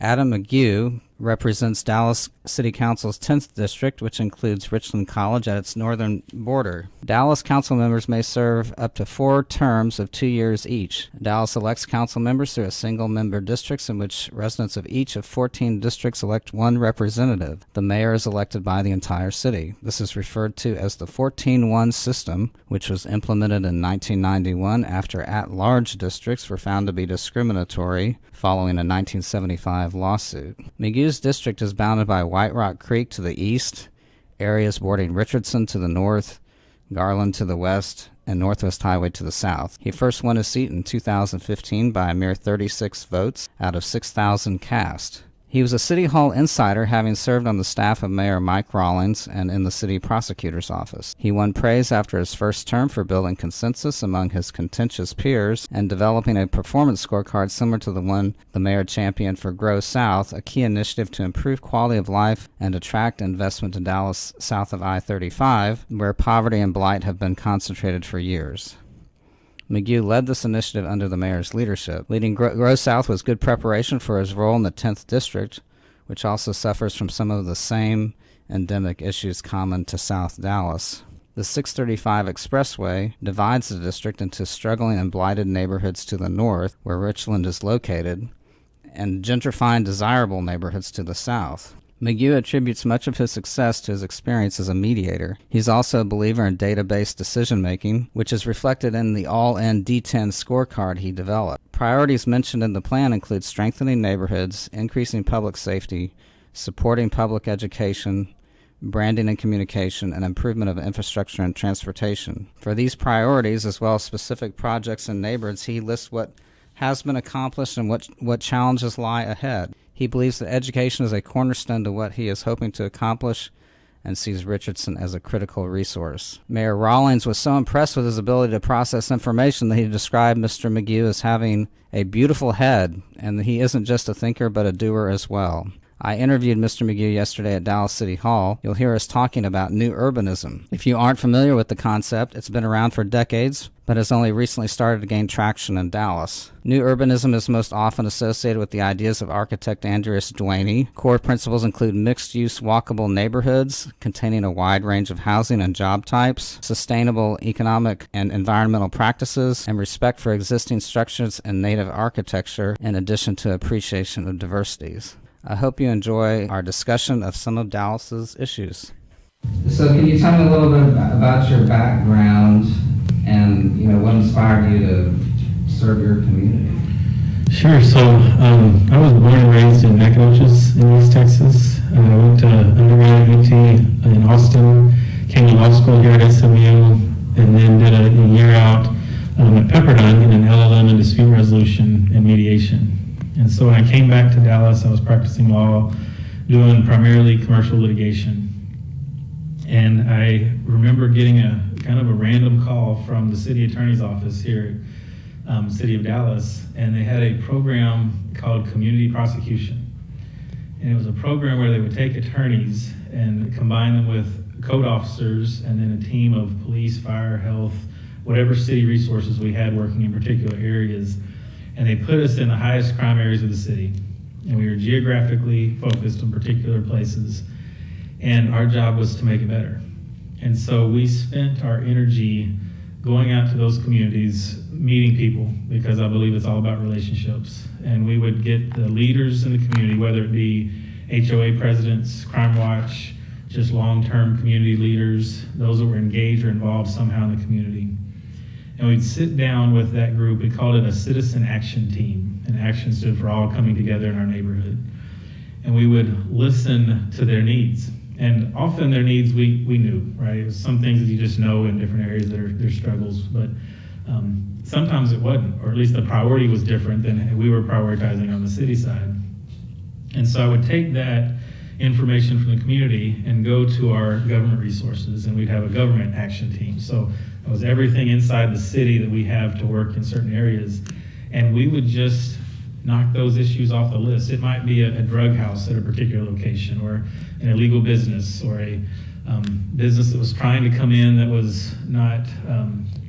Adam McGough represents Dallas City Council's 10th District, which includes Richland College at its northern border. Dallas council members may serve up to 4 terms of 2 years each. Dallas elects council members through a single-member districts in which residents of each of 14 districts elect 1 representative. The mayor is elected by the entire city. This is referred to as the 14-1 system, which was implemented in 1991 after at-large districts were found to be discriminatory following a 1975 lawsuit. McGough's district is bounded by White Rock Creek to the east, areas bordering Richardson to the north, Garland to the west, and Northwest Highway to the south. He first won his seat in 2015 by a mere 36 votes out of 6,000 cast. He was a City Hall insider, having served on the staff of Mayor Mike Rawlings and in the city prosecutor's office. He won praise after his first term for building consensus among his contentious peers and developing a performance scorecard similar to the one the mayor championed for Grow South, a key initiative to improve quality of life and attract investment to Dallas south of I-35, where poverty and blight have been concentrated for years. McGough led this initiative under the mayor's leadership. Leading Grow South was good preparation for his role in the 10th District, which also suffers from some of the same endemic issues common to South Dallas. The 635 Expressway divides the district into struggling and blighted neighborhoods to the north, where Richland is located, and gentrifying desirable neighborhoods to the south. McGough attributes much of his success to his experience as a mediator. He's also a believer in database decision-making, which is reflected in the all-in D10 scorecard he developed. Priorities mentioned in the plan include strengthening neighborhoods, increasing public safety, supporting public education, branding and communication, and improvement of infrastructure and transportation. For these priorities, as well as specific projects in neighborhoods, he lists what has been accomplished and what challenges lie ahead. He believes that education is a cornerstone to what he is hoping to accomplish and sees Richardson as a critical resource. Mayor Rawlings was so impressed with his ability to process information that he described Mr. McGough as having a beautiful head, and that he isn't just a thinker but a doer as well. I interviewed Mr. McGough yesterday at Dallas City Hall. You'll hear us talking about new urbanism. If you aren't familiar with the concept, it's been around for decades, but has only recently started to gain traction in Dallas. New urbanism is most often associated with the ideas of architect Andreas Duaney. Core principles include mixed-use walkable neighborhoods containing a wide range of housing and job types, sustainable economic and environmental practices, and respect for existing structures and native architecture, in addition to appreciation of diversities. I hope you enjoy our discussion of some of Dallas's issues. So can you tell me a little bit about your background and what inspired you to serve your community? Sure. So I was born and raised in Nacogdoches in East Texas. I went to undergrad at UT in Austin, came to law school here at SMU, and then did a year out at Pepperdine in an LLM in dispute resolution and mediation. And so when I came back to Dallas, I was practicing law, doing primarily commercial litigation. And I remember getting a kind of a random call from the city attorney's office here at City of Dallas, and they had a program called Community Prosecution. And it was a program where they would take attorneys and combine them with code officers and then a team of police, fire, health, whatever city resources we had working in particular areas. And they put us in the highest crime areas of the city. And we were geographically focused on particular places. And our job was to make it better. And so we spent our energy going out to those communities, meeting people, because I believe it's all about relationships. And we would get the leaders in the community, whether it be HOA presidents, Crime Watch, just long-term community leaders, those that were engaged or involved somehow in the community. And we'd sit down with that group. We called it a citizen action team. And action stood for all coming together in our neighborhood. And we would listen to their needs. And often their needs we knew, right? It was some things that you just know in different areas that are their struggles. But sometimes it wasn't, or at least the priority was different than we were prioritizing on the city side. And so I would take that information from the community and go to our government resources, and we'd have a government action team. So it was everything inside the city that we have to work in certain areas, and we would just knock those issues off the list. It might be a drug house at a particular location, or an illegal business, or a business that was trying to come in that was not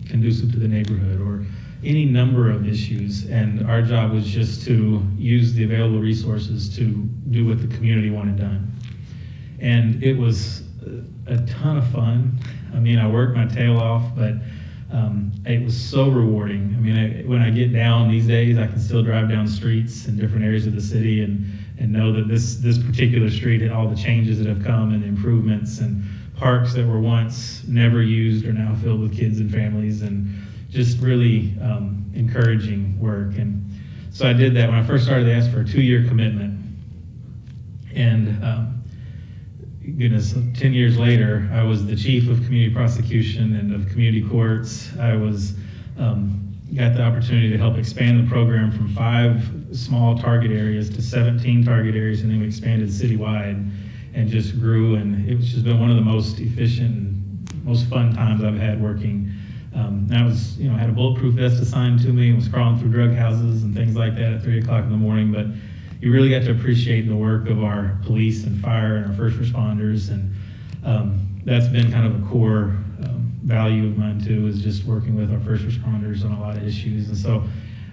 conducive to the neighborhood, or any number of issues, and our job was just to use the available resources to do what the community wanted done. And it was a ton of fun. I mean, I worked my tail off, but it was so rewarding. I mean, when I get down these days, I can still drive down streets in different areas of the city and know that this particular street and all the changes that have come and improvements and parks that were once never used are now filled with kids and families, and just really encouraging work. And so I did that. When I first started, they asked for a 2-year commitment. And goodness, 10 years later, I was the chief of community prosecution and of community courts. I was got the opportunity to help expand the program from 5 small target areas to 17 target areas, and then we expanded citywide and just grew. And it's just been one of the most efficient and most fun times I've had working. I was, I had a bulletproof vest assigned to me and was crawling through drug houses and things like that at 3 o'clock in the morning. But you really got to appreciate the work of our police and fire and our first responders. And that's been kind of a core value of mine too, is just working with our first responders on a lot of issues. And so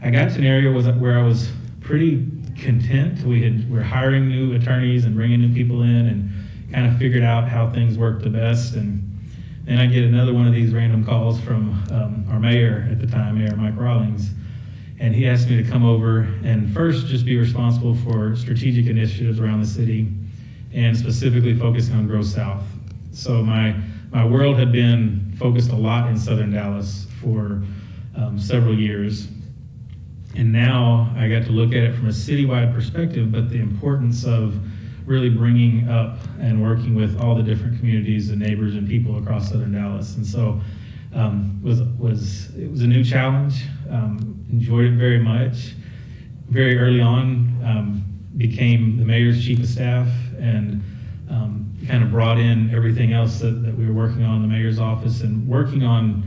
I got to an area where I was pretty content. We're hiring new attorneys and bringing new people in and kind of figured out how things work the best. And then I get another one of these random calls from our mayor at the time, Mayor Mike Rawlings, and he asked me to come over and first just be responsible for strategic initiatives around the city and specifically focusing on Grow South. So my world had been focused a lot in Southern Dallas for several years. And now I got to look at it from a citywide perspective, but the importance of really bringing up and working with all the different communities and neighbors and people across Southern Dallas. And so it was a new challenge. Enjoyed it very much. Very early on, became the mayor's chief of staff and kind of brought in everything else that we were working on in the mayor's office and working on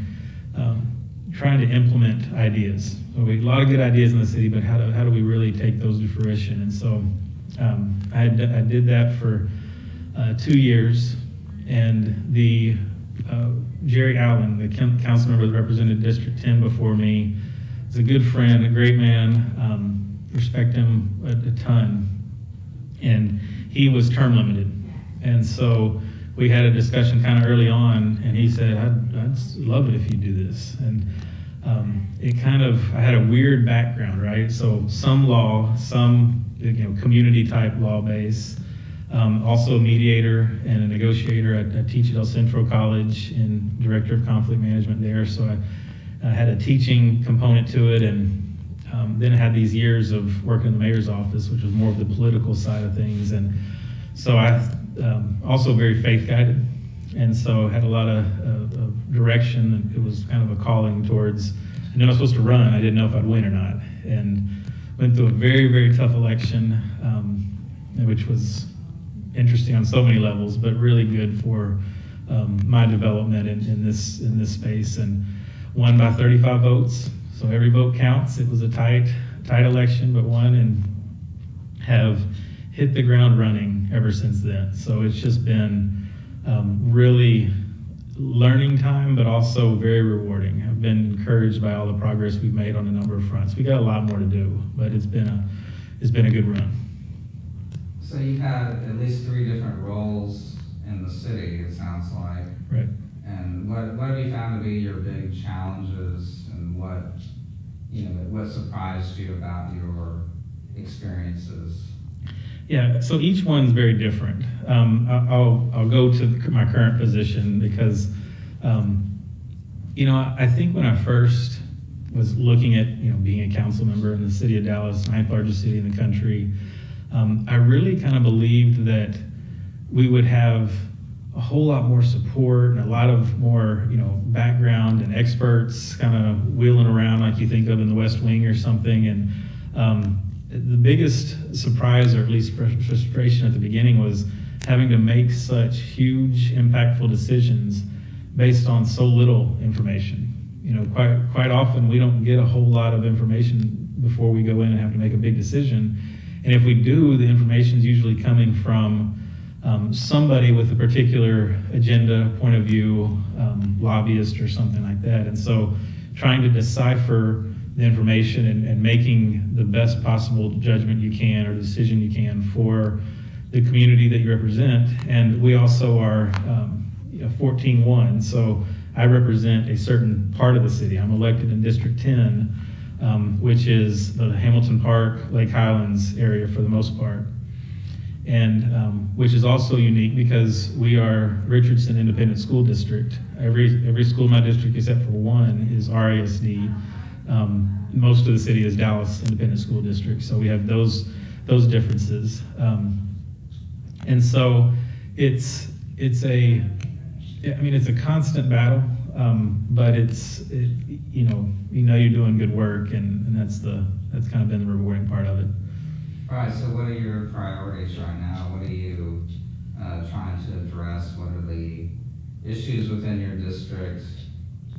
trying to implement ideas. So we had a lot of good ideas in the city, but how do we really take those to fruition? And so I did that for 2 years, and the Jerry Allen, the council member that represented District 10 before me, is a good friend, a great man, respect him a ton, and he was term limited. And so we had a discussion kind of early on, and he said, I'd love it if you do this. And I had a weird background, right? So some law, some community type law base, also a mediator and a negotiator. I teach at El Centro College and director of conflict management there. So I had a teaching component to it, and then I had these years of working in the mayor's office, which was more of the political side of things. And so I also very faith guided, and so had a lot of direction. And it was kind of a calling towards, I knew I was supposed to run. I didn't know if I'd win or not, and went through a very, very tough election, which was interesting on so many levels, but really good for my development in this space, and won by 35 votes. So every vote counts. It was a tight election, but won, and have hit the ground running ever since then. So it's just been really learning time, but also very rewarding. I've been encouraged by all the progress we've made on a number of fronts. We got a lot more to do, but it's been a good run. So you've had at least 3 different roles in the city, it sounds like. Right. And what have you found to be your big challenges, and what surprised you about your experiences? Yeah, so each one's very different. I'll go to my current position because, I think when I first was looking at, being a council member in the city of Dallas, 9th largest city in the country, I really kind of believed that we would have a whole lot more support and a lot of more, background and experts kind of wheeling around like you think of in the West Wing or something. And the biggest surprise, or at least frustration at the beginning, was having to make such huge, impactful decisions based on so little information. Quite often we don't get a whole lot of information before we go in and have to make a big decision. And if we do, the information is usually coming from somebody with a particular agenda, point of view, lobbyist or something like that. And so trying to decipher the information and making the best possible judgment you can or decision you can for the community that you represent. And we also are 14-1, so I represent a certain part of the city. I'm elected in District 10, which is the Hamilton Park, Lake Highlands area for the most part. And which is also unique because we are Richardson Independent School District. Every school in my district except for one is RASD. Most of the city is Dallas Independent School District, so we have those differences. And so it's a constant battle, but you know you're doing good work, and that's kind of been the rewarding part of it. All right, so what are your priorities right now? What are you trying to address? What are the issues within your district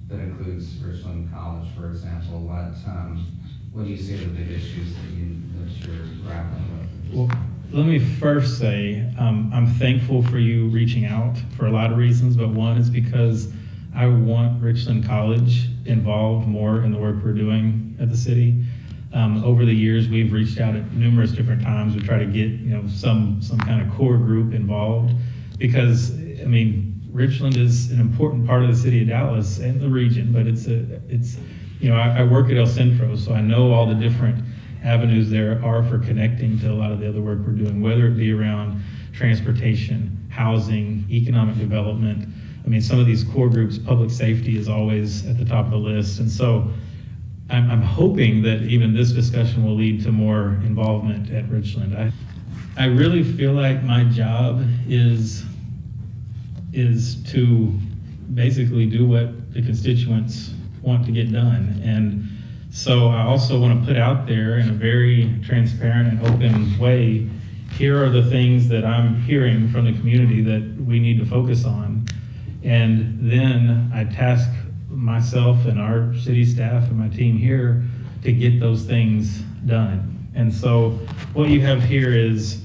that includes Richland College, for example? What do you see are the big issues that you're grappling with? Well, let me first say I'm thankful for you reaching out for a lot of reasons, but one is because I want Richland College involved more in the work we're doing at the city. Over the years, we've reached out at numerous different times. We try to get some kind of core group involved because Richland is an important part of the city of Dallas and the region, but I work at El Centro, so I know all the different avenues there are for connecting to a lot of the other work we're doing, whether it be around transportation, housing, economic development. Some of these core groups, public safety is always at the top of the list, and so I'm hoping that even this discussion will lead to more involvement at Richland. I really feel like my job is to basically do what the constituents want to get done. And so I also want to put out there in a very transparent and open way, here are the things that I'm hearing from the community that we need to focus on. And then I task myself and our city staff and my team here to get those things done. And so what you have here is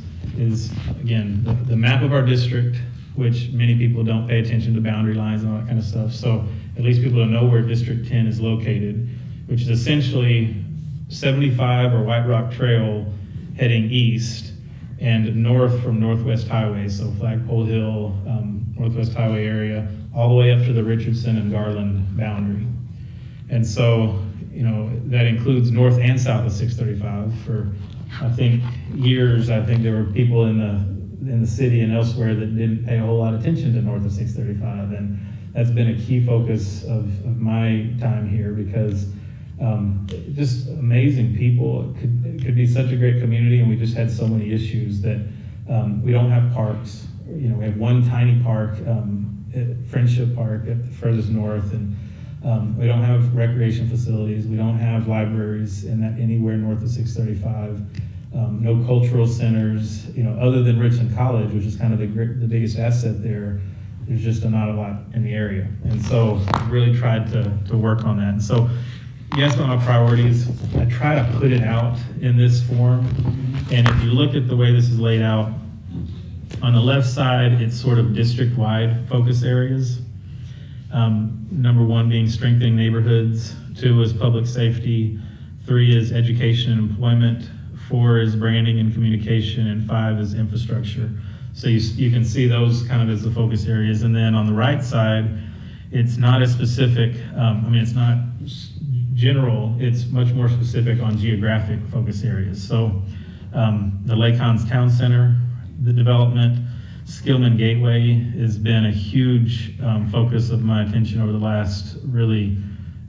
again, the map of our district, which many people don't pay attention to boundary lines and all that kind of stuff. So at least people know where District 10 is located, which is essentially 75 or White Rock Trail heading east and north from Northwest Highway, so Flagpole Hill, Northwest Highway area, all the way up to the Richardson and Garland boundary. And so, that includes north and south of 635. For, years, there were people in the city and elsewhere that didn't pay a whole lot of attention to north of 635. And that's been a key focus of my time here because just amazing people. It could be such a great community, and we just had so many issues that we don't have parks. We have one tiny park, Friendship Park at the furthest north, and we don't have recreation facilities. We don't have libraries anywhere north of 635. No cultural centers, other than Richland College, which is kind of the biggest asset there. There's just not a lot in the area, and so I really tried to work on that. And so you asked about my priorities. I try to put it out in this form, and if you look at the way this is laid out, on the left side, it's sort of district-wide focus areas. Number 1 being strengthening neighborhoods, 2 is public safety, 3 is education and employment, 4 is branding and communication, and 5 is infrastructure. So you can see those kind of as the focus areas. And then on the right side, it's not as specific. It's not general. It's much more specific on geographic focus areas. So the Lake Hans Town Center, the development, Skillman Gateway has been a huge focus of my attention over the last really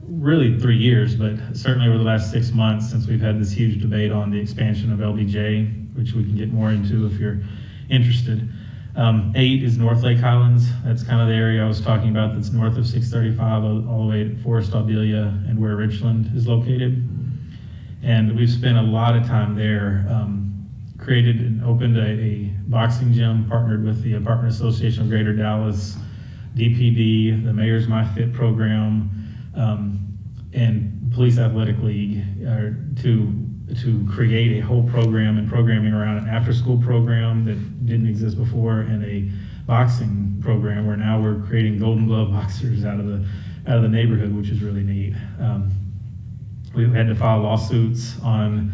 3 years, but certainly over the last 6 months since we've had this huge debate on the expansion of LBJ, which we can get more into if you're interested. 8 is North Lake Highlands. That's kind of the area I was talking about that's north of 635 all the way to Forest Audelia and where Richland is located. And we've spent a lot of time there. Created and opened a boxing gym, partnered with the Apartment Association of Greater Dallas, DPD, the Mayor's My Fit program, and Police Athletic League to create a whole program and programming around an after-school program that didn't exist before, and a boxing program where now we're creating Golden Glove boxers out of the neighborhood, which is really neat. We had to file lawsuits on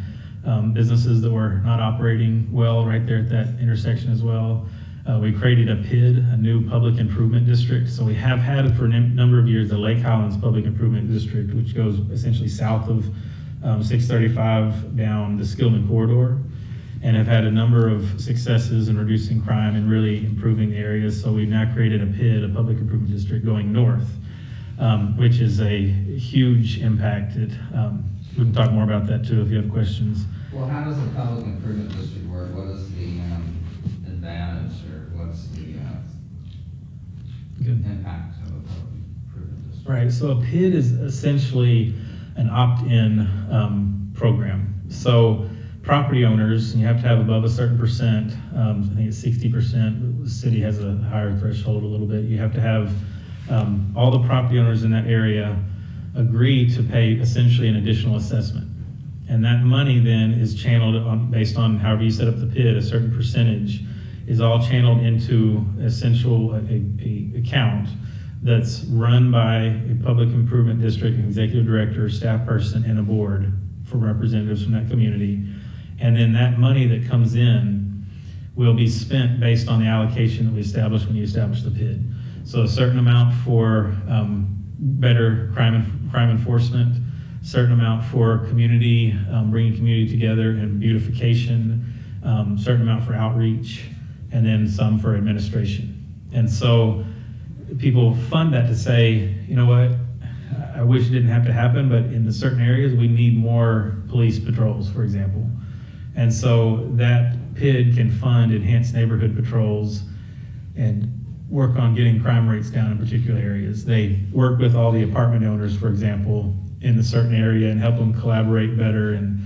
businesses that were not operating well right there at that intersection as well. We created a PID, a new public improvement district. So we have had for a number of years the Lake Highlands Public Improvement District, which goes essentially south of 635 down the Skillman corridor, and have had a number of successes in reducing crime and really improving the areas. So we've now created a PID, a public improvement district, going north, which is a huge impact. We can talk more about that too if you have questions. Well, how does the public improvement district work? What is the advantage, or what's the impact of a public improvement district? Right, so a PID is essentially an opt-in program. So property owners, and you have to have above a certain percent, I think it's 60%, the city has a higher threshold a little bit. You have to have all the property owners in that area agree to pay essentially an additional assessment. And that money then is channeled based on however you set up the PID, a certain percentage is all channeled into a account that's run by a public improvement district, an executive director, staff person, and a board for representatives from that community. And then that money that comes in will be spent based on the allocation that we established when you establish the PID. So a certain amount for better crime enforcement, certain amount for community, bringing community together and beautification, certain amount for outreach, and then some for administration. And so people fund that to say, you know what, I wish it didn't have to happen, but in the certain areas we need more police patrols, for example. And so that PID can fund enhanced neighborhood patrols and work on getting crime rates down in particular areas. They work with all the apartment owners, for example, in the certain area and help them collaborate better and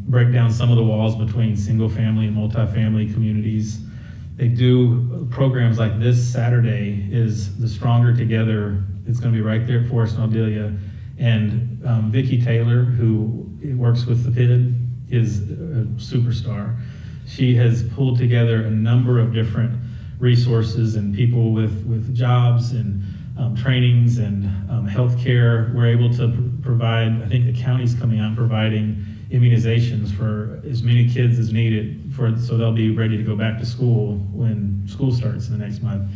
break down some of the walls between single family and multifamily communities. They do programs like this Saturday is the Stronger Together. It's going to be right there at Forest and Aldelia. And Vicki Taylor, who works with the PID, is a superstar. She has pulled together a number of different resources and people with jobs and trainings and healthcare. We're able to provide, I think the county's coming out providing immunizations for as many kids as needed so they'll be ready to go back to school when school starts in the next month.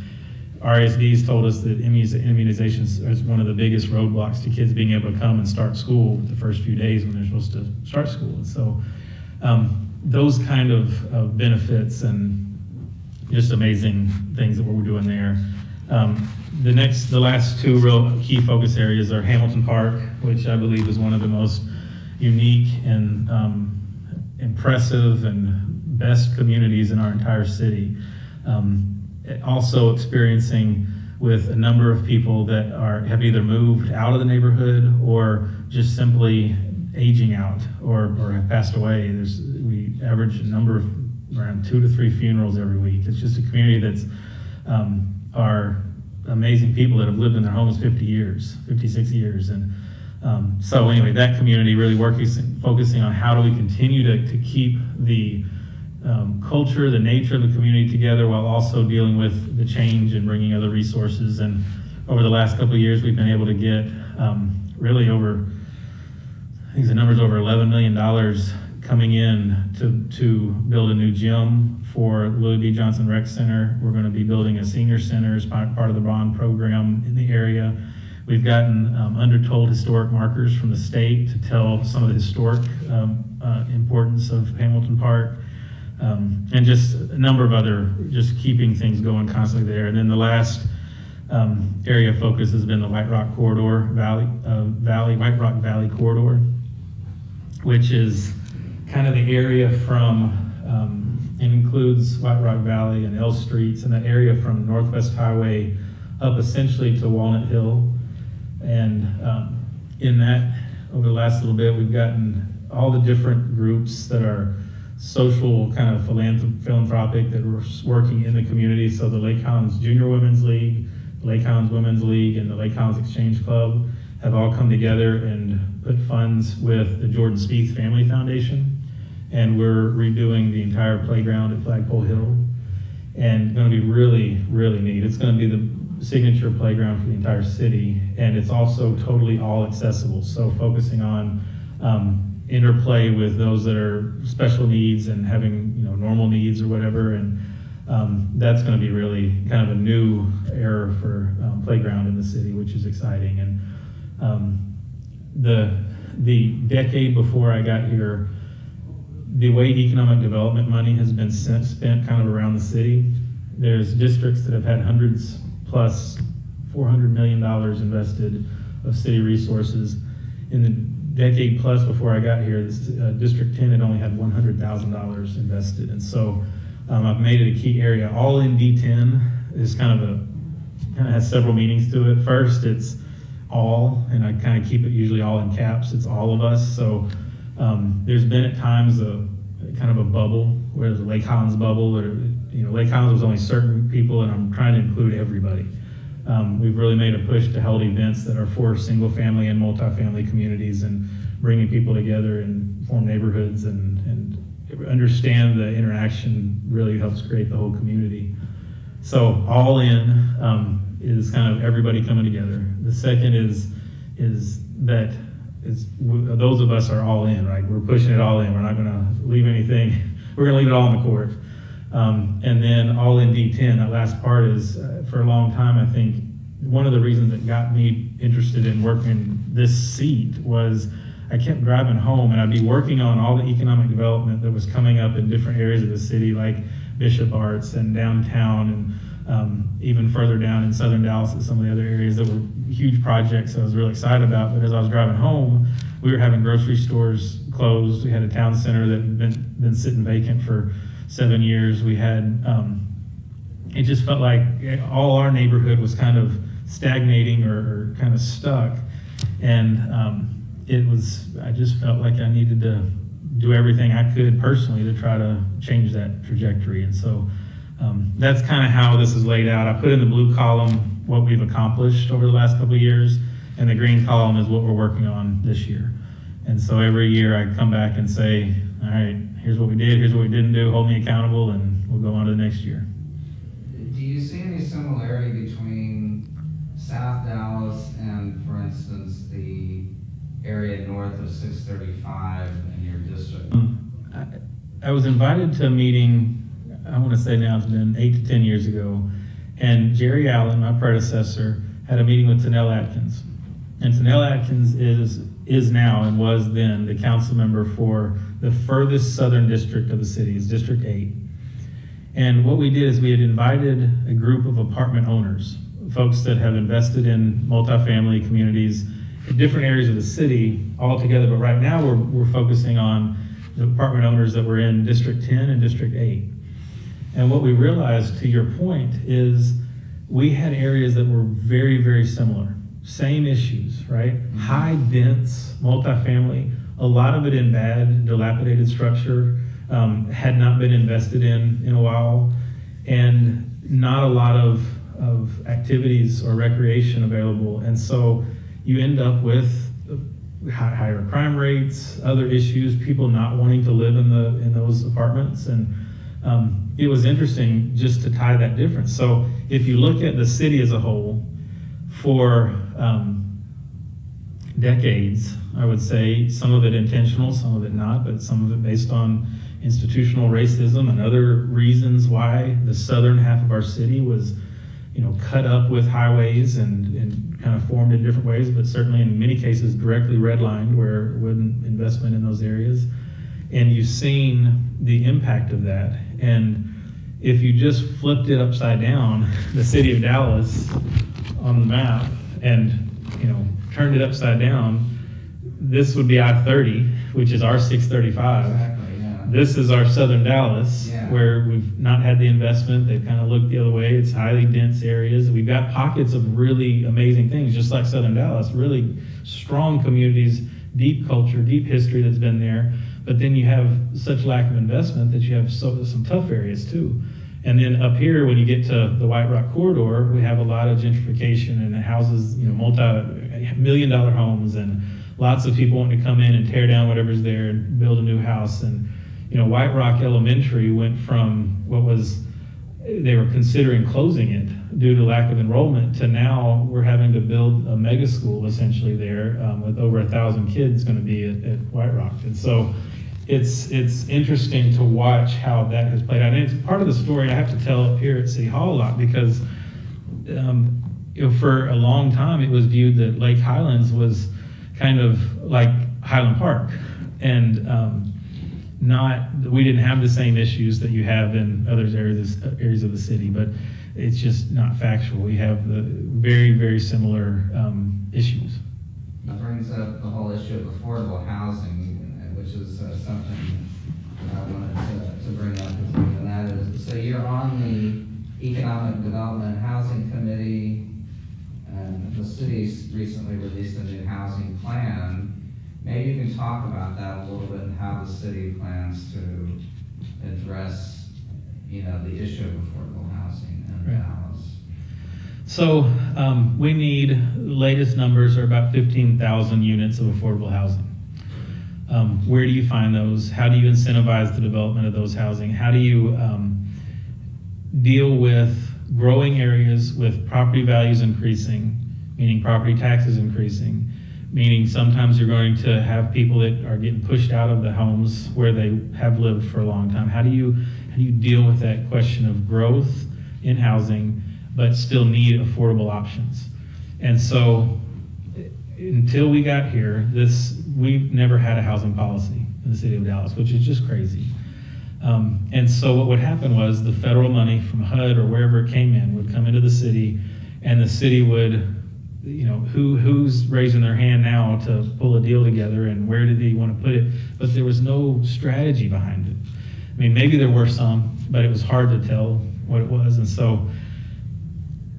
RSD's told us that immunizations is one of the biggest roadblocks to kids being able to come and start school the first few days when they're supposed to start school. And so those kind of benefits and just amazing things that we're doing there. The last two real key focus areas are Hamilton Park, which I believe is one of the most unique and impressive and best communities in our entire city. Also experiencing with a number of people that have either moved out of the neighborhood or just simply aging out or have passed away. We average a number of around 2 to 3 funerals every week. It's just a community that's are amazing people that have lived in their homes 50 years, 56 years. And so anyway, that community really focusing on how do we continue to keep the culture, the nature of the community together while also dealing with the change and bringing other resources. And over the last couple of years, we've been able to get really over, I think the number's over $11 million coming in to build a new gym for Willie B. Johnson Rec Center. We're going to be building a senior center as part of the bond program in the area. We've gotten undertold historic markers from the state to tell some of the historic importance of Hamilton Park. And just a number of other, just keeping things going constantly there. And then the last area of focus has been the White Rock Corridor, White Rock Valley Corridor, which is kind of the area from, it includes White Rock Valley and L Streets and that area from Northwest Highway up essentially to Walnut Hill. And in that, over the last little bit, we've gotten all the different groups that are social, kind of philanthropic, that are working in the community. So the Lake Highlands Junior Women's League, the Lake Highlands Women's League, and the Lake Highlands Exchange Club have all come together and put funds with the Jordan Spieth Family Foundation. And we're redoing the entire playground at Flagpole Hill. And going to be really, really neat. It's going to be signature playground for the entire city, and it's also totally all accessible. So focusing on interplay with those that are special needs and having normal needs or whatever, and that's going to be really kind of a new era for playground in the city, which is exciting. And the decade before I got here, the way economic development money has been spent kind of around the city, there's districts that have had hundreds plus $400 million invested of city resources. In the decade plus before I got here, District 10 had only had $100,000 invested. And so I've made it a key area. All in D10 is kind of has several meanings to it. First, it's all, and I kind of keep it usually all in caps. It's all of us. So there's been at times a kind of a bubble, where there's a Lake Highlands bubble, or Lake Highlands was only certain people, and I'm trying to include everybody. We've really made a push to hold events that are for single family and multifamily communities, and bringing people together and form neighborhoods and understand the interaction really helps create the whole community. So all in is kind of everybody coming together. The second is that those of us are all in, right? We're pushing it all in. We're not going to leave anything. We're going to leave it all in the court. And then all in D10, that last part is, for a long time, I think one of the reasons that got me interested in working this seat was I kept driving home and I'd be working on all the economic development that was coming up in different areas of the city, like Bishop Arts and downtown, and even further down in southern Dallas at some of the other areas that were huge projects I was really excited about. But as I was driving home, we were having grocery stores closed. We had a town center that had been sitting vacant for 7 years. We had, it just felt like all our neighborhood was kind of stagnating or kind of stuck. And I just felt like I needed to do everything I could personally to try to change that trajectory. And so that's kind of how this is laid out. I put in the blue column what we've accomplished over the last couple of years, and the green column is what we're working on this year. And so every year I come back and say, all right, here's what we did, here's what we didn't do, hold me accountable, and we'll go on to the next year. Do you see any similarity between South Dallas and, for instance, the area north of 635 in your district? I was invited to a meeting, I want to say now it's been 8 to 10 years ago, and Jerry Allen, my predecessor, had a meeting with Tanell Atkins. And Tanell Atkins is now and was then the council member for the furthest southern district of the city, is District 8. And what we did is we had invited a group of apartment owners, folks that have invested in multifamily communities in different areas of the city all together. But right now we're focusing on the apartment owners that were in District 10 and District 8. And what we realized, to your point, is we had areas that were very, very similar. Same issues, right? Mm-hmm. High, dense, multifamily, a lot of it in bad, dilapidated structure, had not been invested in a while, and not a lot of activities or recreation available. And so you end up with higher crime rates, other issues, people not wanting to live in those apartments. And it was interesting just to tie that difference. So if you look at the city as a whole, for decades, I would say, some of it intentional, some of it not, but some of it based on institutional racism and other reasons why the southern half of our city was, cut up with highways and kind of formed in different ways, but certainly in many cases directly redlined where it wasn't investment in those areas. And you've seen the impact of that. And if you just flipped it upside down, the city of Dallas on the map, and turned it upside down, this would be I-30, which is our 635. Exactly, yeah. This is our southern Dallas, yeah, where we've not had the investment. They've kind of looked the other way. It's highly dense areas. We've got pockets of really amazing things, just like southern Dallas, really strong communities, deep culture, deep history that's been there. But then you have such lack of investment that you have some tough areas too. And then up here, when you get to the White Rock Corridor, we have a lot of gentrification and houses, multi-million-dollar homes, and lots of people wanting to come in and tear down whatever's there and build a new house. And White Rock Elementary went from what was they were considering closing it due to lack of enrollment, to now we're having to build a mega school essentially there with over 1,000 kids going to be at White Rock. And so it's interesting to watch how that has played out. And it's part of the story I have to tell up here at City Hall a lot, because for a long time it was viewed that Lake Highlands was kind of like Highland Park, and we didn't have the same issues that you have in other areas of the city, but it's just not factual. We have the very, very similar issues. That brings up the whole issue of affordable housing, which is something I wanted to bring up with you, and that is, so you're on the Economic Development and Housing Committee, and the city's recently released a new housing plan. Maybe you can talk about that a little bit and how the city plans to address, the issue of affordable housing in Dallas. So we need, the latest numbers are about 15,000 units of affordable housing. Where do you find those? How do you incentivize the development of those housing? How do you deal with growing areas with property values increasing, meaning property taxes increasing, meaning sometimes you're going to have people that are getting pushed out of the homes where they have lived for a long time. How do you deal with that question of growth in housing, but still need affordable options? And so until we got here, we've never had a housing policy in the city of Dallas, which is just crazy. And so what would happen was the federal money from HUD or wherever it came in would come into the city, and the city would, who's raising their hand now to pull a deal together, and where did they want to put it? But there was no strategy behind it. I mean, maybe there were some, but it was hard to tell what it was. And so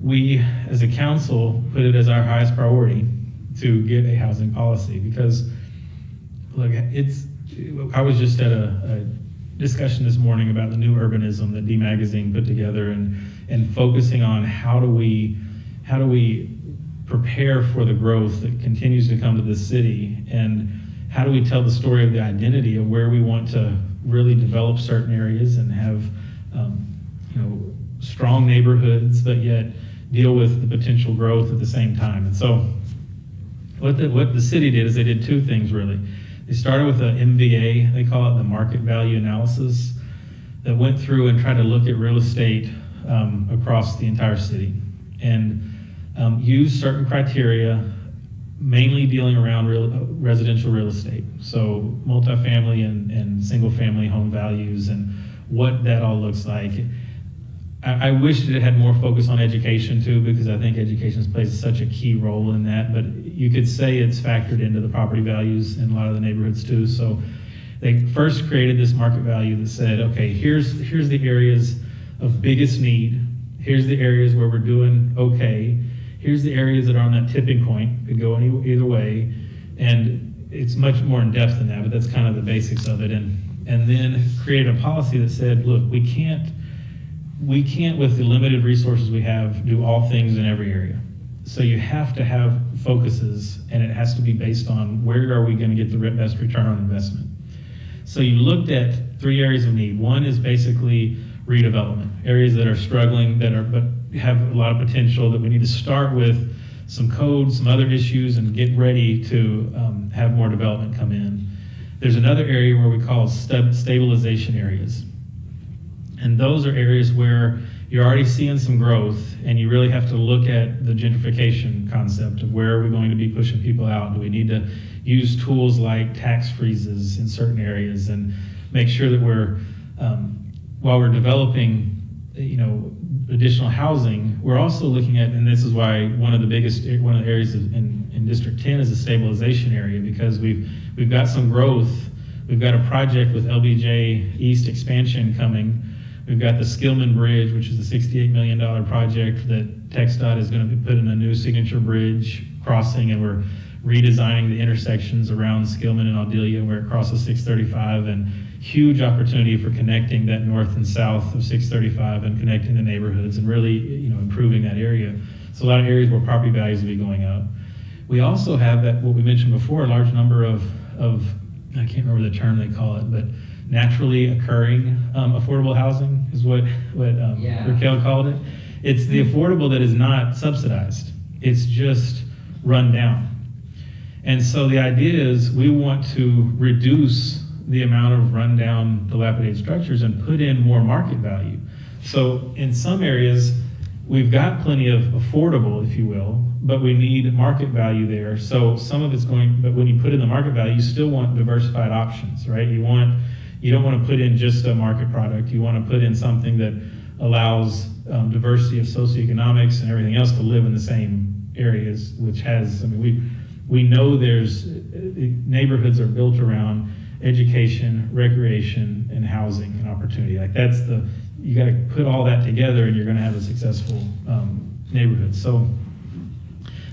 we, as a council, put it as our highest priority to get a housing policy, because look, I was just at a discussion this morning about the new urbanism that D Magazine put together, and focusing on how do we prepare for the growth that continues to come to this city, and how do we tell the story of the identity of where we want to really develop certain areas and have strong neighborhoods, but yet deal with the potential growth at the same time. And so what the city did is they did two things really. They started with an MVA, they call it the market value analysis, that went through and tried to look at real estate across the entire city, and use certain criteria, mainly dealing around residential real estate. So multifamily and single family home values and what that all looks like. I wish that it had more focus on education too, because I think education plays such a key role in that, but you could say it's factored into the property values in a lot of the neighborhoods too. So they first created this market value that said, okay, here's the areas of biggest need, here's the areas where we're doing okay, here's the areas that are on that tipping point, could go either way, and it's much more in depth than that, but that's kind of the basics of it. And then created a policy that said, look, we can't, with the limited resources we have, do all things in every area. So you have to have focuses, and it has to be based on where are we going to get the best return on investment. So you looked at 3 areas of need. One is basically redevelopment, areas that are struggling, but have a lot of potential, that we need to start with some code, some other issues, and get ready to have more development come in. There's another area where we call stabilization areas. And those are areas where you're already seeing some growth, and you really have to look at the gentrification concept of where are we going to be pushing people out? Do we need to use tools like tax freezes in certain areas, and make sure that we're, while we're developing, additional housing, we're also looking at, and this is why one of the areas in District 10 is a stabilization area, because we've got some growth. We've got a project with LBJ East expansion coming. We've got the Skillman Bridge, which is a $68 million project that TxDOT is going to be putting a new signature bridge crossing, and we're redesigning the intersections around Skillman and Audelia where it crosses 635, and huge opportunity for connecting that north and south of 635 and connecting the neighborhoods and really improving that area. So a lot of areas where property values will be going up. We also have that, what we mentioned before, a large number of I can't remember the term they call it, but naturally occurring affordable housing, is what Raquel called it. It's the affordable that is not subsidized. It's just run down. And so the idea is we want to reduce the amount of rundown, dilapidated structures and put in more market value. So in some areas, we've got plenty of affordable, if you will, but we need market value there. So some of it's but when you put in the market value, you still want diversified options, right? You don't want to put in just a market product. You want to put in something that allows diversity of socioeconomics and everything else to live in the same areas, which has, we know neighborhoods are built around education, recreation, and housing and opportunity. Like you got to put all that together and you're going to have a successful neighborhood. So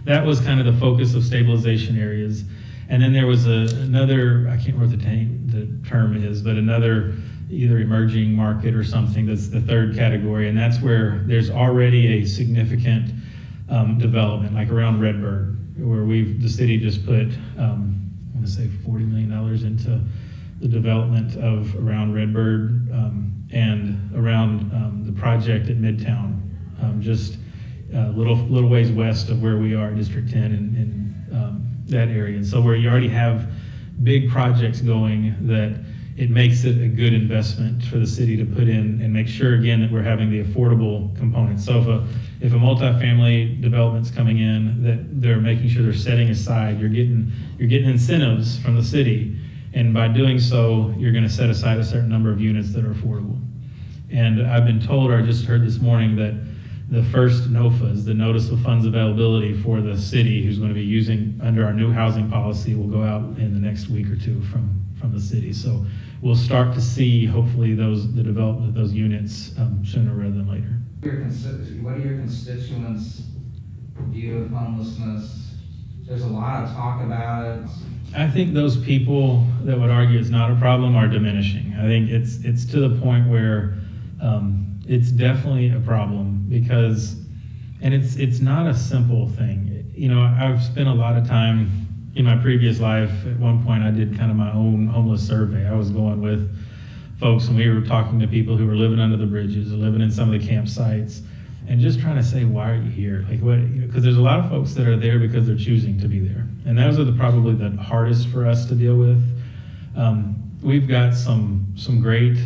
that was kind of the focus of stabilization areas. And then there was another, I can't remember what the term is, but another either emerging market or something that's the third category. And that's where there's already a significant development, like around Redbird, where the city just put, I want to say $40 million into the development of around Redbird and around the project at Midtown, just a little ways west of where we are, District 10 in that area. And so where you already have big projects going, that it makes it a good investment for the city to put in and make sure, again, that we're having the affordable component. So if a multifamily development's coming in, that they're making sure they're setting aside, you're getting incentives from the city, and by doing so, you're going to set aside a certain number of units that are affordable. And I've been told, or I just heard this morning, that the first NOFAs, the Notice of Funds Availability for the city, who's going to be using under our new housing policy, will go out in the next week or two from the city. So we'll start to see, hopefully, the development of those units sooner rather than later. What are your constituents' view of homelessness? There's a lot of talk about it. I think those people that would argue it's not a problem are diminishing. I think it's to the point where it's definitely a problem because, and it's not a simple thing. You know, I've spent a lot of time in my previous life. At one point, I did kind of my own homeless survey. I was going with folks and we were talking to people who were living under the bridges, living in some of the campsites, and just trying to say, why are you here? Like, what? Because there's a lot of folks that are there because they're choosing to be there, and those are probably the hardest for us to deal with. We've got some great,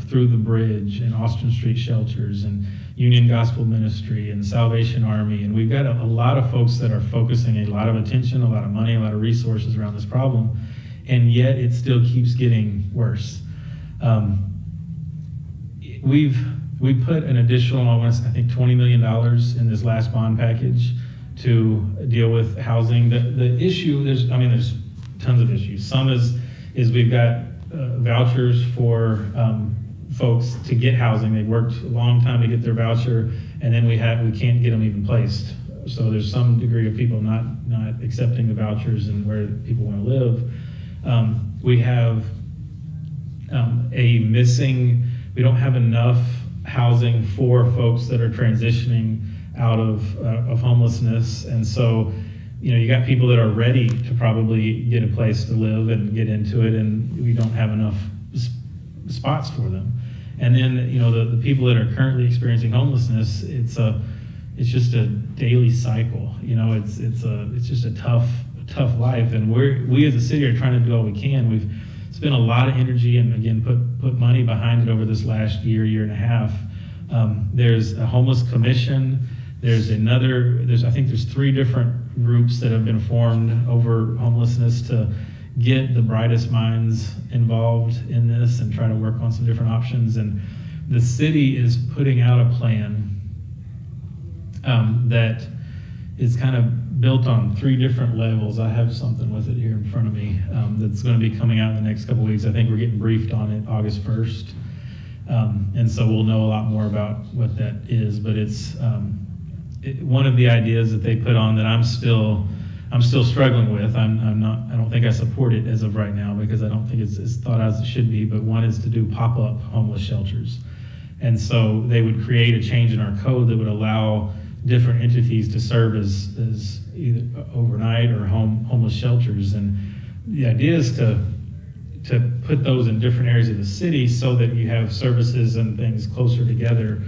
Through the Bridge and Austin Street shelters and Union Gospel Ministry and Salvation Army, and we've got a lot of folks that are focusing a lot of attention, a lot of money, a lot of resources around this problem, and yet it still keeps getting worse. We put an additional, I think, $20 million in this last bond package to deal with housing. The issue, there's tons of issues. Some is we've got vouchers for folks to get housing. They worked a long time to get their voucher, and then we can't get them even placed. So there's some degree of people not accepting the vouchers and where people want to live. We have we don't have enough housing for folks that are transitioning out of homelessness, and so you got people that are ready to probably get a place to live and get into it, and we don't have enough spots for them. And then the people that are currently experiencing homelessness, it's just a daily cycle. It's just a tough life, and we as a city are trying to do all we can. We've spent a lot of energy and again put money behind it over this last year and a half. There's a homeless commission. I think there's 3 different groups that have been formed over homelessness to get the brightest minds involved in this and try to work on some different options. And the city is putting out a plan that is kind of built on 3 different levels. I have something with it here in front of me that's going to be coming out in the next couple of weeks. I think we're getting briefed on it August 1st. And so we'll know a lot more about what that is, but it's one of the ideas that they put on that I'm still struggling with. I don't think I support it as of right now because I don't think it's as thought as it should be, but one is to do pop-up homeless shelters. And so they would create a change in our code that would allow different entities to serve as either overnight or homeless shelters. And the idea is to to put those in different areas of the city so that you have services and things closer together.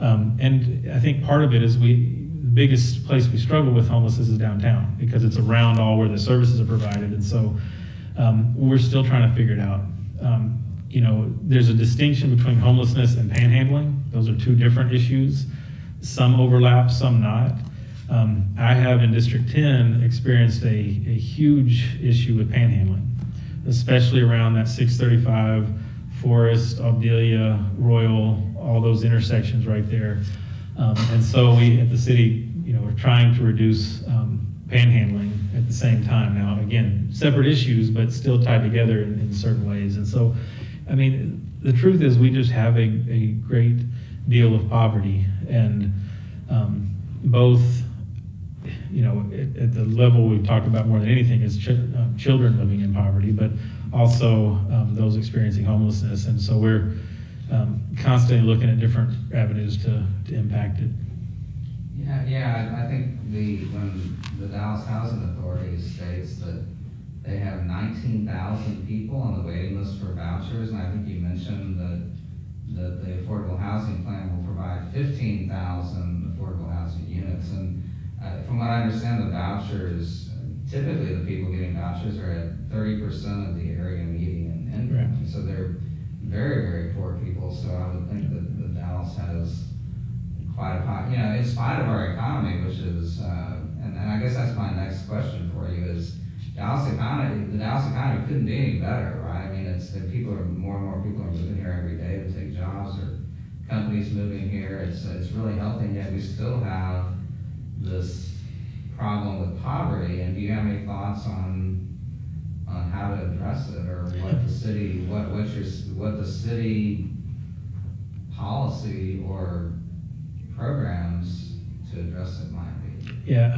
And I think part of it is the biggest place we struggle with homelessness is downtown, because it's around all where the services are provided. And so we're still trying to figure it out. There's a distinction between homelessness and panhandling. Those are two different issues. Some overlap, some not. I have in District 10 experienced a huge issue with panhandling, especially around that 635, Forest, Audelia, Royal, all those intersections right there. And so we at the city, we're trying to reduce panhandling at the same time. Now, again, separate issues, but still tied together in certain ways. And so, the truth is we just have a great deal of poverty, and both, at the level we've talked about more than anything is children living in poverty, but also those experiencing homelessness. And so we're constantly looking at different avenues to impact it. Yeah, I think when the Dallas Housing Authority states that they have 19,000 people on the waiting list for vouchers, and I think you mentioned that the Affordable Housing Plan will provide 15,000 affordable housing units. And from what I understand, the vouchers, typically the people getting vouchers are at 30% of the area median income. Right. So they're very, very poor people. So I would think that Dallas has quite a, in spite of our economy, which is, and I guess that's my next question for you is, the Dallas economy couldn't be any better, right? It's that more and more people are moving here every day to take jobs, or companies moving here. It's really healthy, and yet we still have this problem with poverty. And do you have any thoughts on how to address it, or what the city, what the city policy or programs to address it might be? Yeah,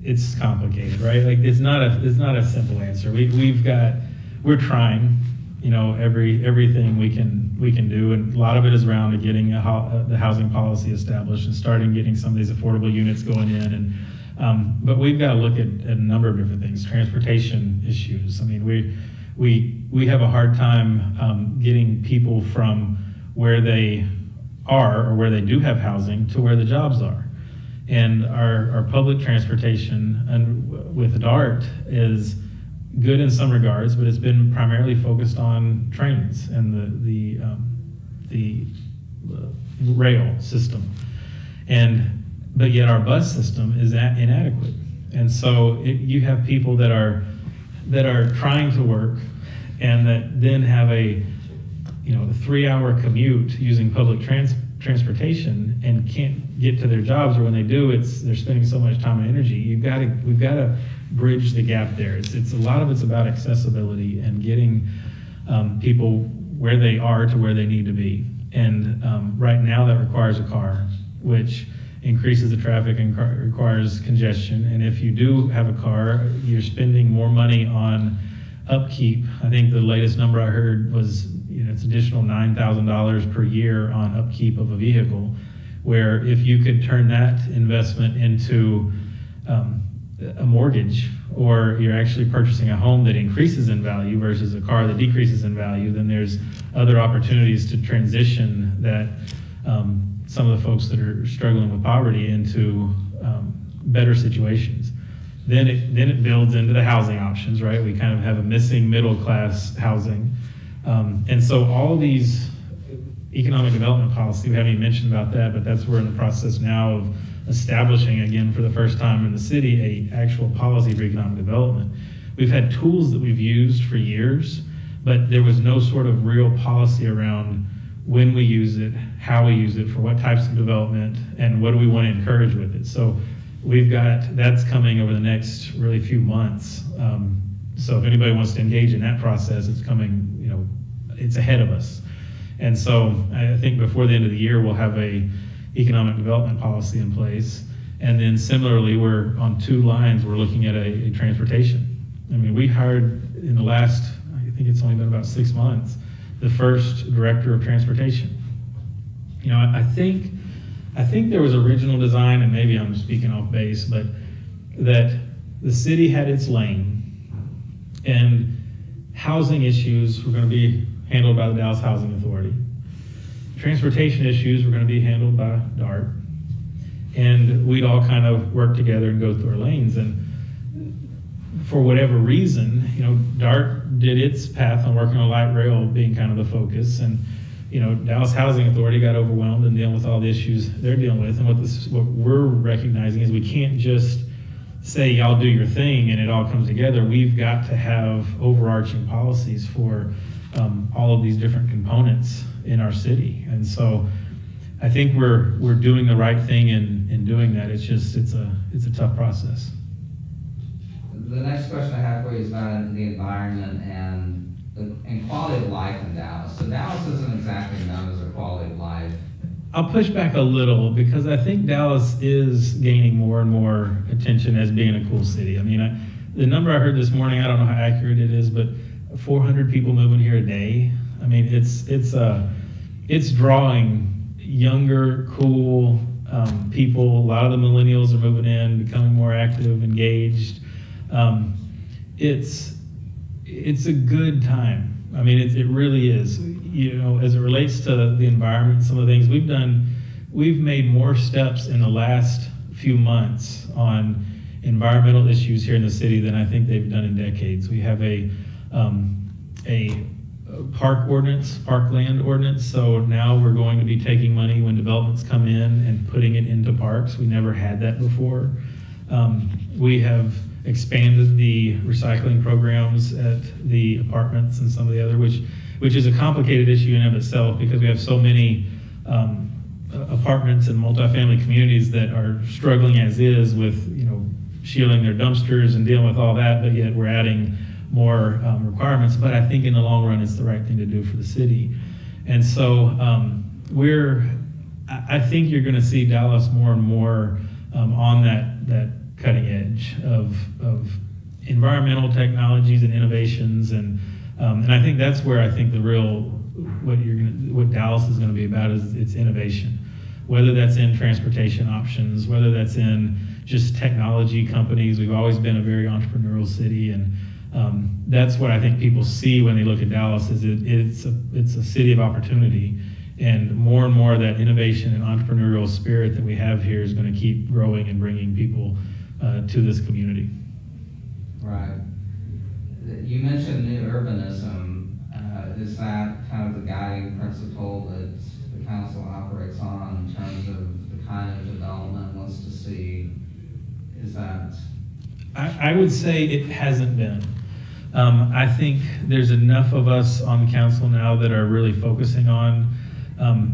it's complicated, right? Like it's not a simple answer. We're trying, everything we can do, and a lot of it is around getting the housing policy established and starting getting some of these affordable units going in, and but we've got to look at a number of different things. Transportation issues. We have a hard time getting people from where they are or where they do have housing to where the jobs are. And our public transportation and with DART is good in some regards, but it's been primarily focused on trains and the rail system. But yet our bus system is inadequate. And so you have people that are trying to work and that then have a 3-hour commute using public transportation and can't get to their jobs, or when they do, they're spending so much time and energy. We've got to bridge the gap there. It's a lot of it's about accessibility and getting people where they are to where they need to be. And right now that requires a car, which increases the traffic and requires congestion. And if you do have a car, you're spending more money on upkeep. I think the latest number I heard was it's additional $9,000 per year on upkeep of a vehicle, where if you could turn that investment into a mortgage, or you're actually purchasing a home that increases in value versus a car that decreases in value, then there's other opportunities to transition that some of the folks that are struggling with poverty into better situations. Then it builds into the housing options, right? We kind of have a missing middle class housing. And so all these economic development policy, we haven't even mentioned about that, but we're in the process now of establishing, again, for the first time in the city, a actual policy for economic development. We've had tools that we've used for years, but there was no sort of real policy around when we use it, how we use it, for what types of development, and what do we want to encourage with it. So that's coming over the next really few months. So if anybody wants to engage in that process, it's coming, it's ahead of us. And so I think before the end of the year, we'll have a economic development policy in place. And then similarly, we're on two lines, we're looking at a transportation. We hired in the last, I think it's only been about 6 months, the first director of transportation. I think there was original design, and maybe I'm speaking off base, but that the city had its lane, And housing issues were going to be handled by the Dallas Housing Authority. Transportation issues were going to be handled by DART. And we'd all kind of work together and go through our lanes. And for whatever reason, DART did its path on working on light rail being kind of the focus. And, Dallas Housing Authority got overwhelmed and dealing with all the issues they're dealing with. And what we're recognizing is we can't just say, y'all do your thing and it all comes together. We've got to have overarching policies for all of these different components in our city. And so I think we're doing the right thing in doing that. It's a tough process. The next question I have for you is about the environment and quality of life in Dallas. So Dallas isn't exactly known as a quality of life. I'll push back a little because I think Dallas is gaining more and more attention as being a cool city. I mean, the number I heard this morning, I don't know how accurate it is, but 400 people moving here a day. I mean, it's drawing younger, cool people. A lot of the millennials are moving in, becoming more active, engaged. It's a good time. I mean, it really is. As it relates to the environment, some of the things we've made more steps in the last few months on environmental issues here in the city than I think they've done in decades. We have a parkland ordinance. So now we're going to be taking money when developments come in and putting it into parks. We never had that before. We have expanded the recycling programs at the apartments and some of the other, which is a complicated issue in and of itself because we have so many apartments and multifamily communities that are struggling as is with shielding their dumpsters and dealing with all that, but yet we're adding more requirements. But I think in the long run, it's the right thing to do for the city. And so I think you're going to see Dallas more and more on that cutting edge of environmental technologies and innovations, and I think that's where I think the real what Dallas is going to be about is its innovation, whether that's in transportation options, whether that's in just technology companies. We've always been a very entrepreneurial city, and that's what I think people see when they look at Dallas is it's a city of opportunity. And more of that innovation and entrepreneurial spirit that we have here is going to keep growing and bringing people to this community. Right. You mentioned new urbanism. Is that kind of the guiding principle that the council operates on in terms of the kind of development it wants to see? Is that? I would say it hasn't been. I think there's enough of us on the council now that are really focusing on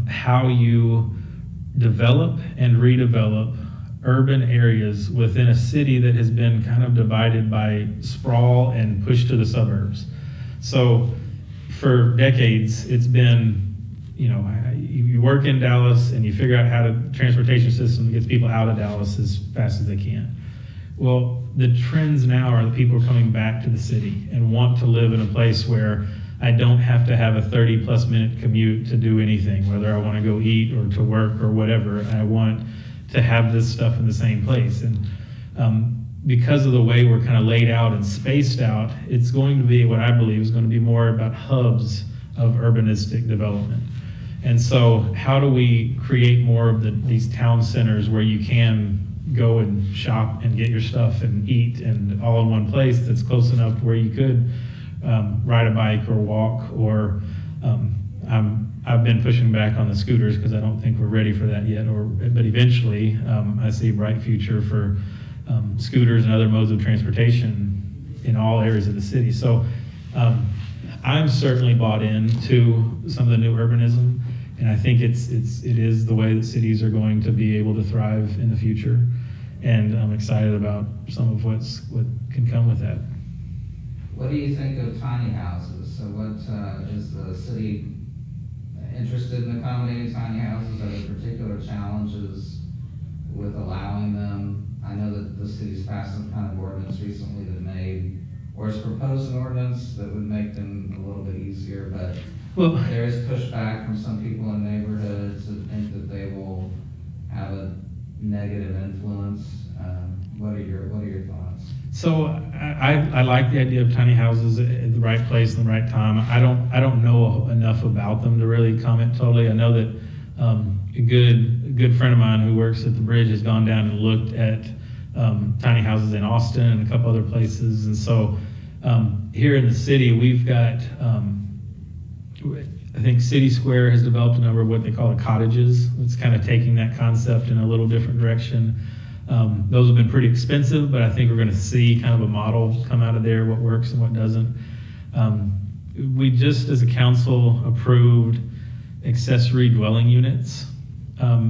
how you develop and redevelop urban areas within a city that has been kind of divided by sprawl and pushed to the suburbs. So for decades, it's been, you work in Dallas and you figure out how the transportation system gets people out of Dallas as fast as they can. Well, the trends now are that people are coming back to the city and want to live in a place where I don't have to have a 30+ minute commute to do anything, whether I want to go eat or to work or whatever. I want to have this stuff in the same place. And because of the way we're kind of laid out and spaced out, it's going to be what I believe is going to be more about hubs of urbanistic development. And so how do we create more of these town centers where you can go and shop and get your stuff and eat and all in one place that's close enough to where you could ride a bike or walk, or I've been pushing back on the scooters because I don't think we're ready for that yet. But eventually, I see a bright future for scooters and other modes of transportation in all areas of the city. So I'm certainly bought into some of the new urbanism, and I think it is the way that cities are going to be able to thrive in the future. And I'm excited about some of what can come with that. What do you think of tiny houses? So what is the city interested in accommodating tiny houses? Are there particular challenges with allowing them? I know that the city's passed some kind of ordinance recently that has proposed an ordinance that would make them a little bit easier, but there is pushback from some people in neighborhoods that think that they will have a negative influence. what are your thoughts? So I like the idea of tiny houses at the right place and the right time. I don't know enough about them to really comment totally. I know that a good friend of mine who works at the bridge has gone down and looked at tiny houses in Austin and a couple other places. And so here in the city, we've got, I think City Square has developed a number of what they call the cottages. It's kind of taking that concept in a little different direction. Those have been pretty expensive, but I think we're going to see kind of a model come out of there, what works and what doesn't. We just, as a council, approved accessory dwelling units.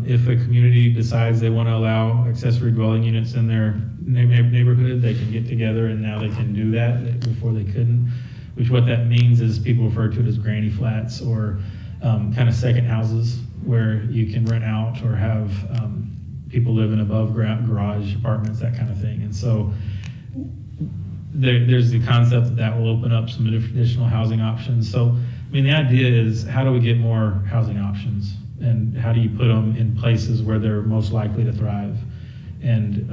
If a community decides they want to allow accessory dwelling units in their neighborhood, they can get together, and now they can do that. Before they couldn't, which what that means is people refer to it as granny flats or kind of second houses where you can rent out or have people live in above ground garage apartments, that kind of thing. And so there's the concept that will open up some additional housing options. So, I mean, the idea is, how do we get more housing options? And how do you put them in places where they're most likely to thrive? And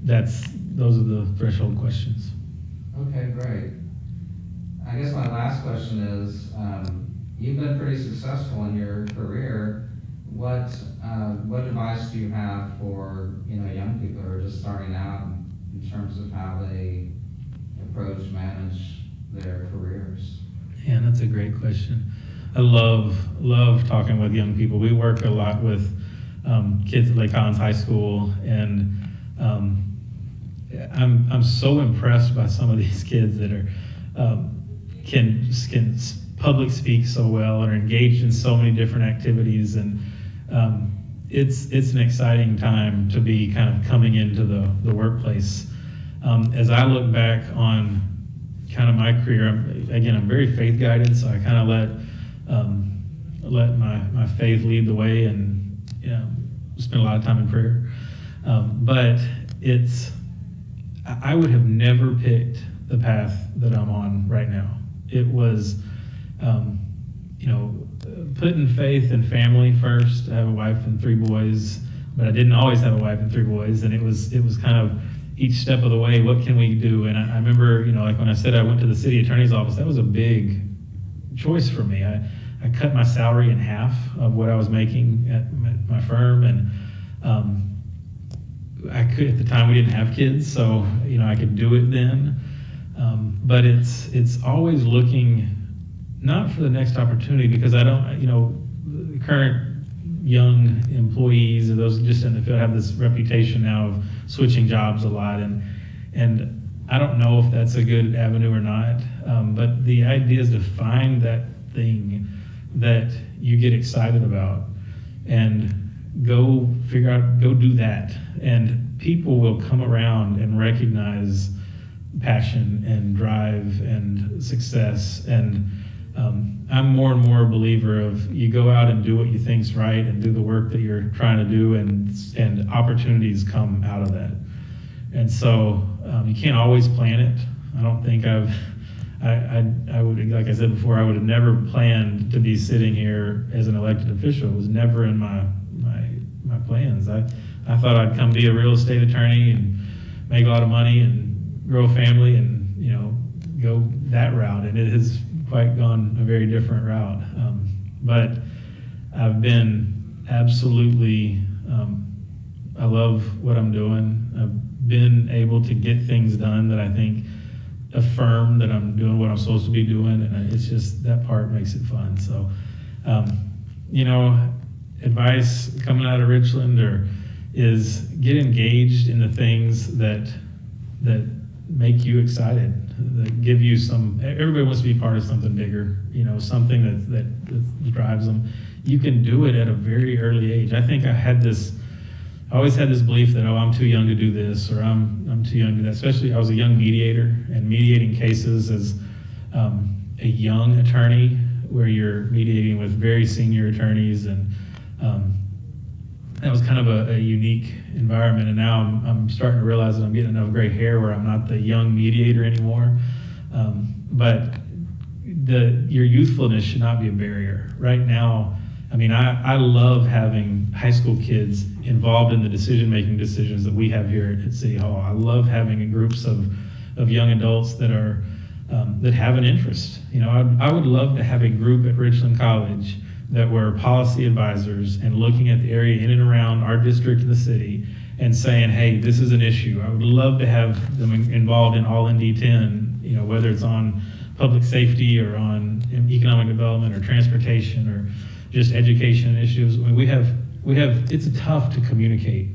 those are the threshold questions. Okay, great. I guess my last question is, you've been pretty successful in your career. What advice do you have for young people who are just starting out in terms of how they manage their careers? Yeah, that's a great question. I love talking with young people. We work a lot with kids at Lake Collins High School, and I'm so impressed by some of these kids that are can public speak so well and are engaged in so many different activities, and it's an exciting time to be kind of coming into the workplace. As I look back on kind of my career, I'm very faith guided, so I kind of let my faith lead the way, and spend a lot of time in prayer. But I would have never picked the path that I'm on right now. It was, putting faith and family first. I have a wife and 3 boys, but I didn't always have a wife and 3 boys, and it was kind of each step of the way, what can we do? And I remember, like when I said I went to the city attorney's office, that was a big choice for me. I cut my salary in half of what I was making at my firm, and I could, at the time we didn't have kids, so I could do it then. But it's always looking not for the next opportunity, because I don't, the current young employees or those just in the field have this reputation now of switching jobs a lot, and I don't know if that's a good avenue or not. But the idea is to find that thing that you get excited about and go do that, and people will come around and recognize passion and drive and success. And I'm more and more a believer of, you go out and do what you think's right and do the work that you're trying to do, and opportunities come out of that. And so you can't always plan it. I don't think I would, like I said before, I would have never planned to be sitting here as an elected official. It was never in my plans. I thought I'd come be a real estate attorney and make a lot of money and grow a family and go that route, and it has quite gone a very different route. But I've been absolutely, I love what I'm doing. I've been able to get things done that I think affirm that I'm doing what I'm supposed to be doing, and it's just, that part makes it fun. So, advice coming out of Richland is get engaged in the things that make you excited, that give you everybody wants to be part of something bigger, something that drives them. You can do it at a very early age. I think I always had this belief that, I'm too young to do this, or I'm too young to do that. Especially, I was a young mediator, and mediating cases as a young attorney, where you're mediating with very senior attorneys, and that was kind of a unique environment. And now I'm starting to realize that I'm getting enough gray hair where I'm not the young mediator anymore. But your youthfulness should not be a barrier. Right now, I mean, I love having high school kids involved in the decision-making decisions that we have here at City Hall. I love having groups of young adults that are that have an interest. You know, I would love to have a group at Richland College that were policy advisors and looking at the area in and around our district and the city and saying, hey, this is an issue. I would love to have them involved in all in D10, you know, whether it's on public safety or on economic development or transportation or just education issues. I mean, we have, it's tough to communicate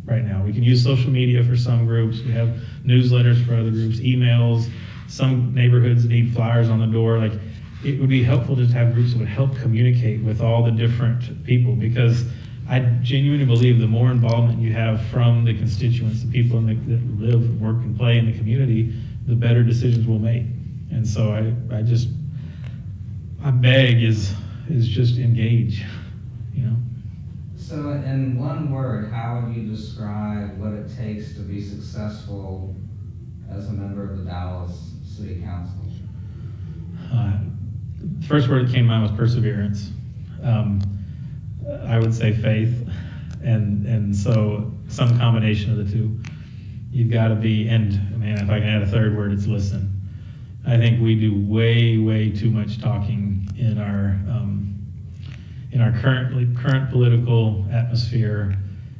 right now. We can use social media for some groups. We have newsletters for other groups, emails. Some neighborhoods need flyers on the door. Like, it would be helpful to have groups that would help communicate with all the different people, because I genuinely believe the more involvement you have from the constituents, the people that live, work, and play in the community, the better decisions we'll make. And so my beg is just engage, you know. So in one word, how would you describe what it takes to be successful as a member of the Dallas City Council? The first word that came to mind was perseverance. I would say faith, and so some combination of the two. You've got to be, and man, if I can add a third word, it's listen. I think we do way too much talking in our current political atmosphere.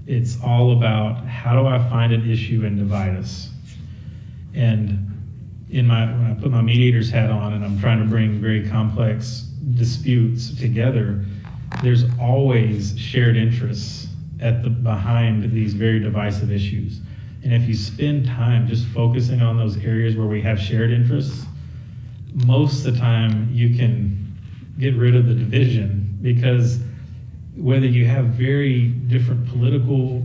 It's all about how do I find an issue and divide us. And when I put my mediator's hat on and I'm trying to bring very complex disputes together, there's always shared interests behind these very divisive issues. And if you spend time just focusing on those areas where we have shared interests, most of the time you can get rid of the division, because whether you have very different political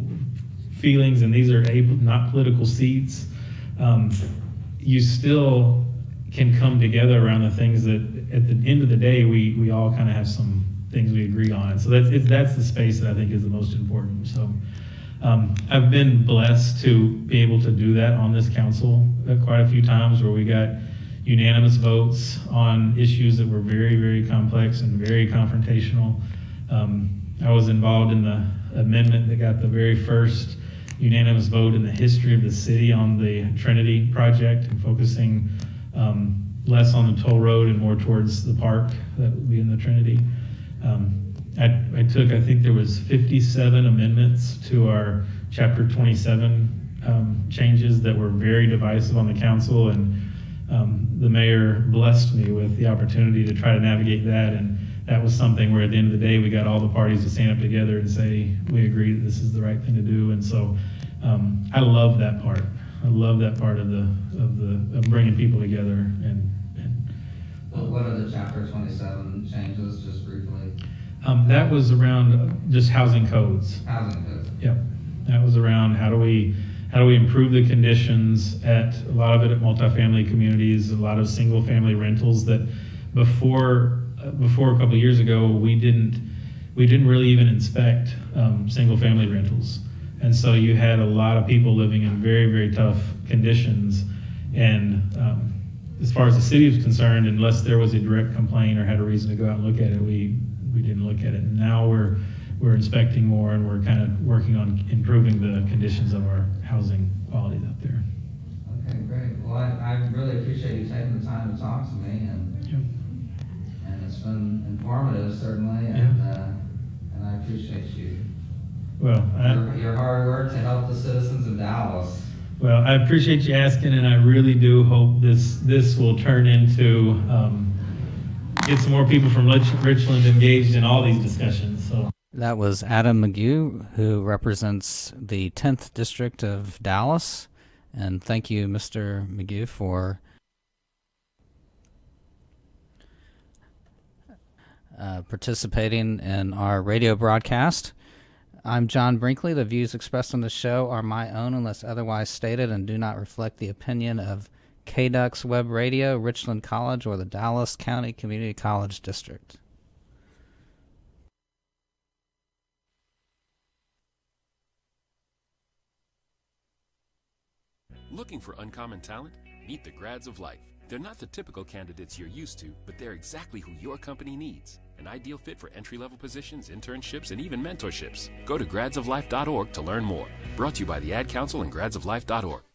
feelings, and these are not political seats, you still can come together around the things that at the end of the day we all kind of have some things we agree on. And so that's the space that I think is the most important. So I've been blessed to be able to do that on this council quite a few times, where we got unanimous votes on issues that were very complex and very confrontational. I was involved in the amendment that got the very first unanimous vote in the history of the city on the Trinity project, and focusing less on the toll road and more towards the park that would be in the Trinity. I think there was 57 amendments to our Chapter 27 changes that were very divisive on the council, and the mayor blessed me with the opportunity to try to navigate that. And that was something where at the end of the day, we got all the parties to stand up together and say, we agree that this is the right thing to do. And so I love that part. I love that part of bringing people together. Well, what are the Chapter 27 changes, just briefly? That was around just housing codes. Housing codes. Yep. That was around how do we improve the conditions at a lot of it at multifamily communities, a lot of single family rentals that before a couple of years ago, we didn't really even inspect single family rentals. And so you had a lot of people living in very tough conditions. And as far as the city was concerned, unless there was a direct complaint or had a reason to go out and look at it, we didn't look at it. And now we're inspecting more, and we're kind of working on improving the conditions of our housing qualities out there. Okay, great. Well, I really appreciate you taking the time to talk to me, and it's been informative, certainly, and I appreciate you. Well, your hard work to help the citizens of Dallas. Well, I appreciate you asking, and I really do hope this will turn into get some more people from Richland engaged in all these discussions. So That was Adam McGough, who represents the 10th District of Dallas. And thank you, Mr. McGough, for participating in our radio broadcast. I'm John Brinkley. The views expressed on the show are my own unless otherwise stated and do not reflect the opinion of KDUX Web Radio, Richland College, or the Dallas County Community College District. Looking for uncommon talent? Meet the grads of life. They're not the typical candidates you're used to, but they're exactly who your company needs. An ideal fit for entry-level positions, internships, and even mentorships. Go to gradsoflife.org to learn more. Brought to you by the Ad Council and gradsoflife.org.